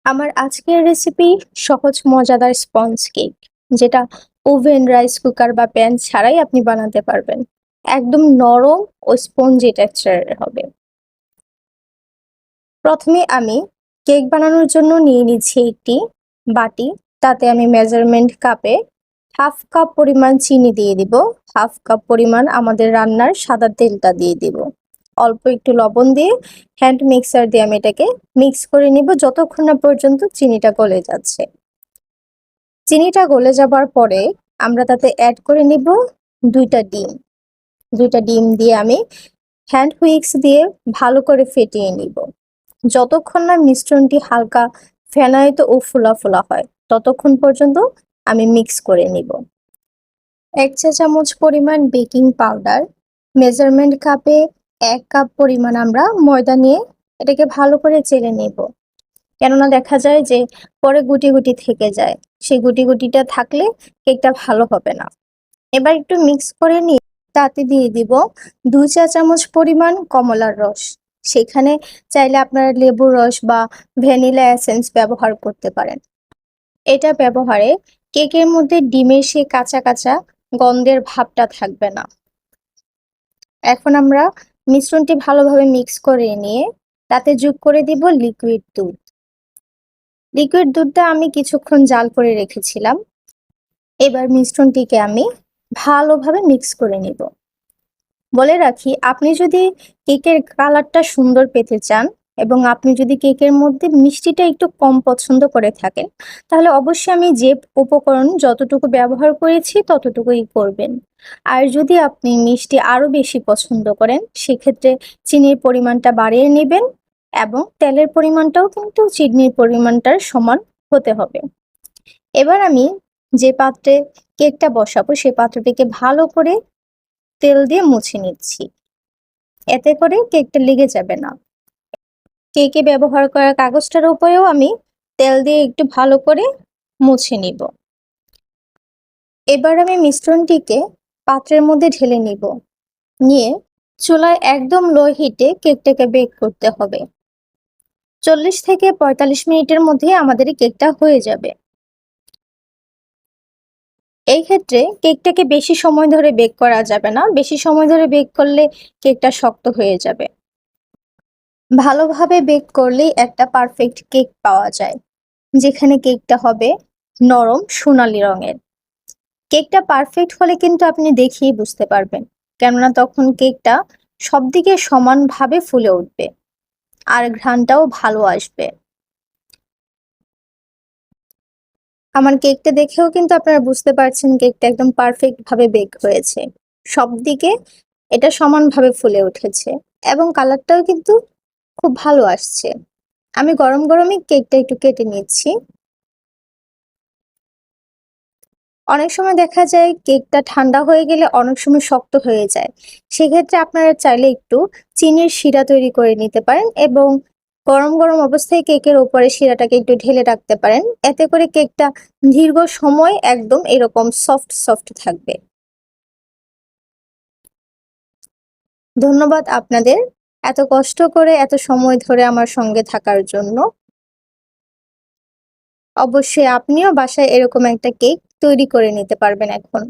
আমার আজকের রেসিপি সহজ মজাদার স্পঞ্জ কেক, যেটা ওভেন, রাইস কুকার বা প্যান ছাড়াই আপনি বানাতে পারবেন। একদম নরম ও স্পঞ্জি টেক্সচারের হবে। প্রথমে আমি কেক বানানোর জন্য নিয়ে নিচ্ছি একটি বাটি। তাতে আমি মেজারমেন্ট কাপে হাফ কাপ পরিমাণ চিনি দিয়ে দিব, হাফ কাপ পরিমাণ আমাদের রান্নার সাদা তেলটা দিয়ে দিব, অল্প একটু লবণ দিয়ে হ্যান্ড মিক্সার দিয়ে আমি এটাকে মিক্স করে নিব যতক্ষণ না পর্যন্ত চিনিটা গলে যাচ্ছে। চিনিটা গলে যাবার পরে আমরা তাতে অ্যাড করে নিব দুইটা ডিম। দুইটা ডিম দিয়ে আমি হ্যান্ড হুইক্স দিয়ে ভালো করে ফেটিয়ে নিব। যতক্ষণ না মিশ্রণটি হালকা ফেনায়িত ও ফোলা ফোলা হয় ততক্ষণ পর্যন্ত আমি মিক্স করে নিব। 1 চা চামচ পরিমাণ বেকিং পাউডার, মেজারমেন্ট কাপে 1 কাপ পরিমাণ আমরা ময়দা নিয়ে এটাকে ভালো করে চেলে নেব। কেননা দেখা যায় যে পরে গুটি গুটি থেকে যায়, সেই গুটি গুটিটা থাকলে কেকটা ভালো হবে না। এবার একটু মিক্স করে নিয়ে তাতে দিয়ে দিব 2 চা চামচ পরিমাণ কমলার রস। সেখানে চাইলে আপনারা লেবুর রস বা ভ্যানিলা এসেন্স ব্যবহার করতে পারেন। এটা ব্যবহারে কেকের মধ্যে ডিমের সেই কাঁচা কাঁচা গন্ধের ভাবটা থাকবে না। এখন আমরা মিশ্রণটি ভালোভাবে মিক্স করে নিয়ে তাতে যোগ করে দিব লিকুইড দুধ। লিকুইড দুধটা আমি কিছুক্ষণ জাল করে রেখেছিলাম। এবার মিশ্রণটিকে আমি ভালোভাবে মিক্স করে নিব। বলে রাখি, আপনি যদি কেকের কালারটা সুন্দর পেতে চান এবং আপনি যদি কেকের মধ্যে মিষ্টিটা একটু কম পছন্দ করে থাকেন, তাহলে অবশ্যই আমি যে উপকরণ যতটুকু ব্যবহার করেছি ততটুকুই করবেন। আর যদি আপনি মিষ্টি আরো বেশি পছন্দ করেন, সেক্ষেত্রে চিনির পরিমাণটা বাড়িয়ে নেবেন এবং তেলের পরিমাণটাও কিন্তু চিনির পরিমাণটার সমান হতে হবে। এবার আমি যে পাত্রে কেকটা বসাবো সেই পাত্রটিকে ভালো করে তেল দিয়ে মুছে নিচ্ছি। এতে করে কেকটা লেগে যাবে না। কেকে ব্যবহার করা কাগজটার উপরেও আমি তেল দিয়ে একটু ভালো করে মুছে নিব। এবার আমি মিশ্রণটিকে পাত্রের মধ্যে ঢেলে নিব। নিয়ে চুলায় একদম লো হিটে কেকটাকে বেক করতে হবে। 40 থেকে 45 মিনিটের মধ্যে আমাদের কেকটা হয়ে যাবে। এই ক্ষেত্রে কেকটাকে বেশি সময় ধরে বেক করা যাবে না। বেশি সময় ধরে বেক করলে কেকটা শক্ত হয়ে যাবে। ভালোভাবে বেক করলেই একটা পারফেক্ট কেক পাওয়া যায়, যেখানে কেকটা হবে নরম সোনালী রঙের। কেকটা পারফেক্ট হলে কিন্তু আপনি দেখেই বুঝতে পারবেন, কেননা তখন কেকটা সব দিকে সমানভাবে ফুলে উঠবে আর ঘ্রাণটাও ভালো আসবে। আমার কেকটা দেখেও কিন্তু আপনারা বুঝতে পারছেন কেকটা একদম পারফেক্ট ভাবে বেক হয়েছে। সব দিকে এটা সমানভাবে ফুলে উঠেছে এবং কালারটাও কিন্তু খুব ভালো আসছে। আমি গরম গরমই কেকটা একটু কেটে নিচ্ছি। অনেক সময় দেখা যায় কেকটা ঠান্ডা হয়ে গেলে অনেক সময় শক্ত হয়ে যায়। সেক্ষেত্রে আপনারা চাইলে একটু চিনির শিরা তৈরি করে নিতে পারেন এবং গরম গরম অবস্থায় কেকের উপরে শিরাটাকে একটু ঢেলে রাখতে পারেন। এতে করে কেকটা দীর্ঘ সময় একদম এরকম সফট সফট থাকবে। ধন্যবাদ আপনাদের এত কষ্ট করে এত সময় ধরে আমার সঙ্গে থাকার জন্য। অবশ্যই আপনিও বাসায় এরকম একটা কেক তৈরি করে নিতে পারবেন এখন।